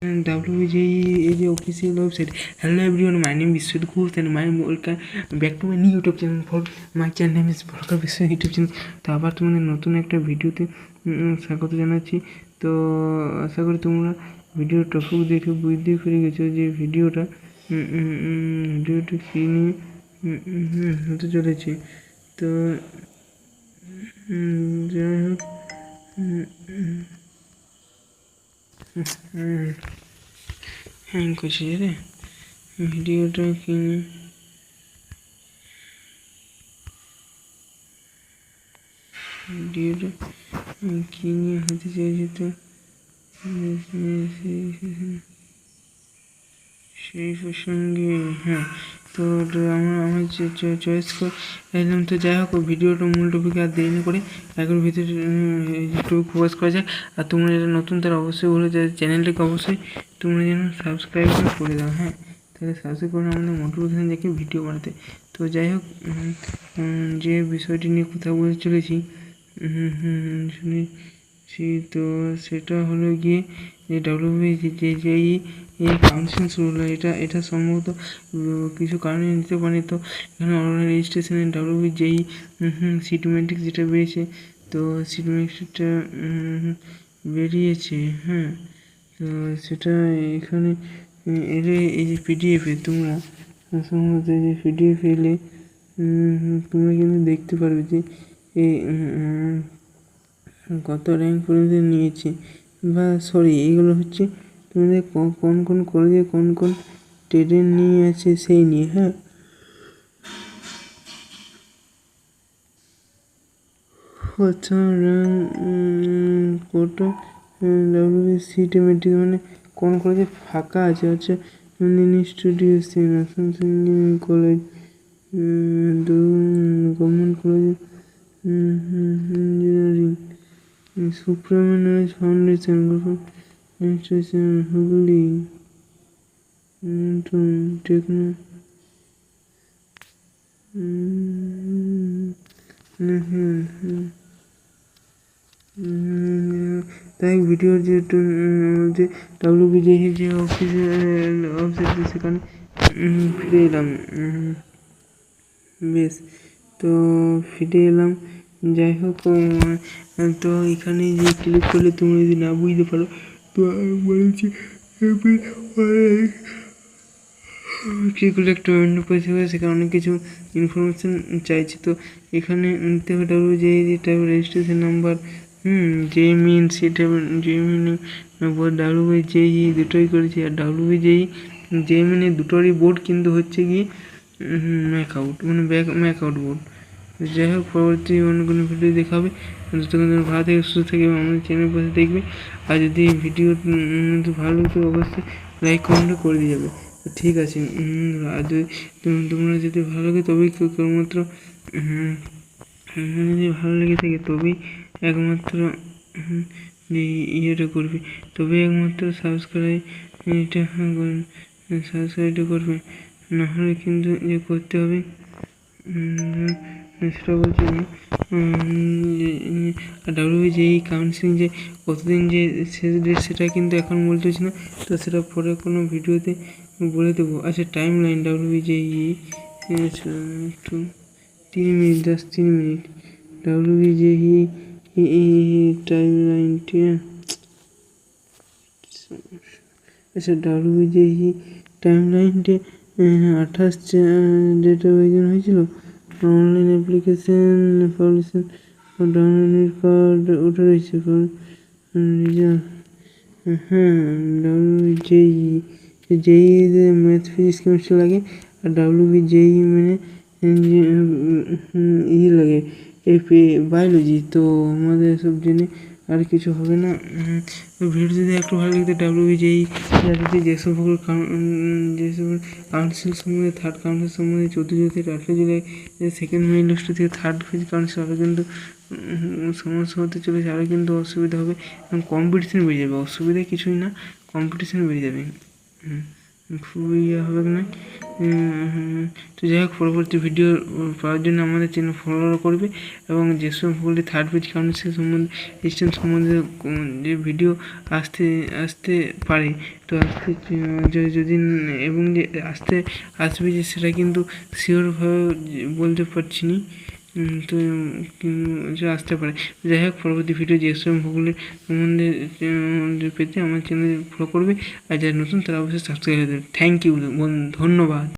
WJE is the official website. Hello everyone, my name is Sid Ghosh and my welcome back to my new YouTube channel. For my channel name is Bholkar Biswa YouTube channel. তো আবার তোমাদের নতুন একটা ভিডিওতে স্বাগত জানাচ্ছি। তো আশা করি তোমরা ভিডিওর টপিক দেখে বুঝতে পেরে গেছো যে ভিডিওটা কী নিয়ে হতে চলেছে। তো যাই হোক হ্যাং করছি রে ভিডিওটা কি নিয়ে হতে চাইছে তো সেই প্রসঙ্গে হ্যাঁ তো আমার চয়েস করে এলাম। তো যাই হোক ভিডিওটা মূল টপিকে আর দেরি না করে এখন ভিতরে একটু ফোকাস করা যায়। আর তোমরা এটা নতুন তারা অবশ্যই বলে যে চ্যানেলটাকে অবশ্যই তোমরা যেন সাবস্ক্রাইব করে দাও। হ্যাঁ তাহলে সাবস্ক্রাইব করে আমাদের মোটিভেশন দেখে ভিডিও বানাতে। তো যাই হোক যে বিষয়টি নিয়ে কথা বলতে চলেছি শুনেছি তো সেটা হলো গিয়ে যে WJEE কাউন্সিলিং শুরু হলো। এটা সম্ভবত কিছু কারণে নিতে পারে। তো এখানে অনলাইন রেজিস্ট্রেশনে WJEE সিট ম্যাট্রিক্স যেটা বেরিয়েছে তো সিট ম্যাট্রিক্সটা বেরিয়েছে। হ্যাঁ তো সেটা এখানে এলে এই যে পিডিএফে তোমরা সম্ভবত এই যে পিডিএফ এলে তোমরা কিন্তু দেখতে পারবে যে এই কত র্যাঙ্ক পর্যন্ত নিয়েছে বা সরি এইগুলো হচ্ছে তোমাদের কোন কলেজে কোন ট্রেড নিয়ে আছে সেই নিয়ে। হ্যাঁ আচ্ছা র্যাঙ্ক কোটা সিট মেট্রিক মানে কোন কলেজে ফাঁকা আছে হচ্ছে institute engineering college government college engineering supreme foundation institution Hooghly techno তাই ভিডিওর যে WJEE যে অফিসিয়াল ওয়েবসাইট সেখানে ফিরে এলাম। বেশ তো ফিরে এলাম। যাই হোক তো এখানে যে ক্লিক করলে তুমি যদি না বুঝতে পারো তো বলছি ক্লিক করলে একটা অন্য পেজ হবে, সেখানে অনেক কিছু ইনফরমেশান চাইছে। তো এখানে নিতে হবে WJEE টাইপ রেজিস্ট্রেশন নাম্বার জেমিন সেটা জেমিনি WJEE দুটোই করেছি। আর WJEE জেমিনি দুটোরই বোর্ড কিন্তু হচ্ছে গিয়ে ম্যাকআউট মানে ম্যাকআউট বোর্ড। যাই হোক পরবর্তী অন্য কোনো ভিডিও দেখাবে। ততক্ষণ ভালো থেকে সুস্থ থেকে আমাদের চ্যানেল পাশে দেখবে। আর যদি ভিডিও ভালো তো অবশ্যই লাইক কমেন্টও করে দিয়ে যাবে। ঠিক আছে আর যদি তোমরা যদি ভালো লাগে তবেই কেবলমাত্র যদি ভালো লেগে থাকে তবেই একমাত্র ইয়েটা করবে, তবেই একমাত্র সাবস্ক্রাইবটা করবে, নাহলে কিন্তু যে করতে হবে সেটা বলছি না। WJEE কাউন্সিলিং যে কতদিন যে শেষ ডেট সেটা কিন্তু এখন বলতে হচ্ছে না, তো সেটা পরে কোনো ভিডিওতে বলে দেবো। আচ্ছা টাইম লাইন WJEE একটু 3 মিনিট WJEE টাইম লাইনটি আচ্ছা WJEE টাইম লাইনটি 28 ডেট আবেদন হয়েছিল। অনলাইন অ্যাপ্লিকেশন পাবলিশন ডাউনলোড কার্ড ওটা রয়েছে। হ্যাঁ WJEE ম্যাথ ফিজিক্স কেমিস্ট্রি লাগে। আর WJEE মানে লাগে বায়োলজি। তো আমাদের সব জেনে আর কিছু হবে না। ভিডিও যদি একটু ভালো লাগে WJEE যদি যে সকল কাউন্সিল সম্বন্ধে থার্ড কাউন্সিল সম্বন্ধে 14 থেকে 18 জুলাই সেকেন্ড মেইন লিস্ট থেকে থার্ড ফেজ কাউন্সিল আরও কিন্তু সমস্যা হতে চলেছে, আরও কিন্তু অসুবিধা হবে এবং কম্পিটিশান বেড়ে যাবে। অসুবিধা কিছুই না, কম্পিটিশান বেড়ে যাবে। খুবই ইয়ে হবে না। তো যাই হোক, পরবর্তী ভিডিও পাওয়ার জন্য আমাদের চ্যানেল ফলো করবে এবং যেসব ভুলটি থার্ড পেজ কাউন্সিল সম্বন্ধে সিস্টেম সম্বন্ধে যে ভিডিও আসতে পারে, তো আসতে যদি এবং যে আসবে যে সেটা কিন্তু শিওরভাবে বলতে পারছি না। তো যে আসতে পারে। যাই হোক, পরবর্তী ভিডিও যেসব ভূগোলের সম্বন্ধে পেতে আমার চ্যানেল ফলো করবে, আর যারা নতুন তারা অবশ্যই সাবস্ক্রাইব করে দেবে। থ্যাংক ইউ, ধন্যবাদ।